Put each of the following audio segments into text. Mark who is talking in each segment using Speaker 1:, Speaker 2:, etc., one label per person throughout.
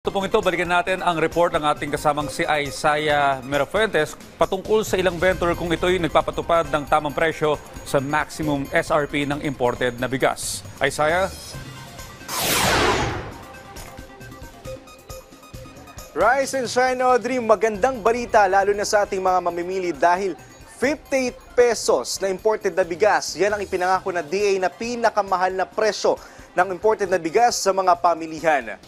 Speaker 1: Ito pong ito, balikan natin ang report ng ating kasamang si Isaiah Mirafuentes patungkol sa ilang vendor kung ito'y nagpapatupad ng tamang presyo sa maximum SRP ng imported na bigas. Isaiah?
Speaker 2: Rise and shine, Audrey. Magandang balita lalo na sa ating mga mamimili dahil 58 pesos na imported na bigas. Yan ang ipinangako na DA na pinakamahal na presyo ng imported na bigas sa mga pamilihan.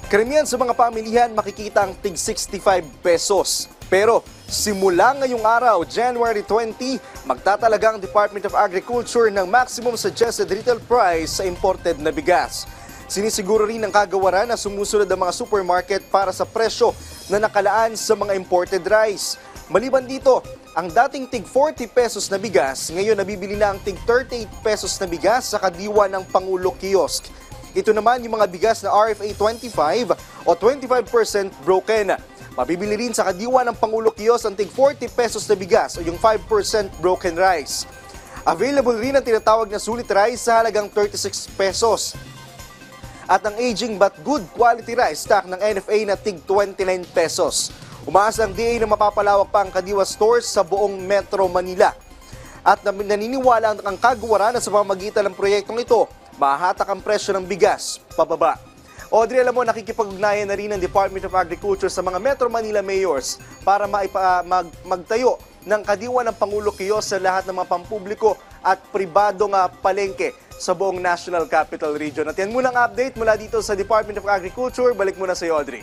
Speaker 2: Karamihan sa mga pamilihan makikita ang tig 65 pesos. Pero simula ngayong araw, January 20, magtatalaga ang Department of Agriculture ng maximum suggested retail price sa imported na bigas. Sinisiguro rin ng kagawaran na sumusunod ang mga supermarket para sa presyo na nakalaan sa mga imported rice. Maliban dito, ang dating tig 40 pesos na bigas, ngayon nabibili na ang tig 38 pesos na bigas sa kadiwa ng Pangulo Kiosk. Ito naman yung mga bigas na RFA 25 o 25% broken. Mabibili rin sa kadiwa ng Pangulo Kiosk ang tig 40 pesos na bigas o yung 5% broken rice. Available rin ang tinatawag na sulit rice sa halagang 36 pesos. At ang aging but good quality rice stock ng NFA na tig 29 pesos. Umaasa ang DA na mapapalawak pa ang kadiwa stores sa buong Metro Manila. At naniniwala ang kagawaran na sa pamamagitan ng proyektong ito, mahatak ang presyo ng bigas pababa. Audrey, alam mo, nakikipag-ugnayan na rin ng Department of Agriculture sa mga Metro Manila mayors para magtayo ng kadiwa ng Pangulo Kiosk sa lahat ng mga pampubliko at pribadong palengke sa buong National Capital Region. At yan muna ang update mula dito sa Department of Agriculture. Balik muna sa iyo, Audrey.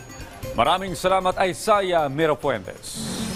Speaker 1: Maraming salamat, Isaiah Mirafuentes.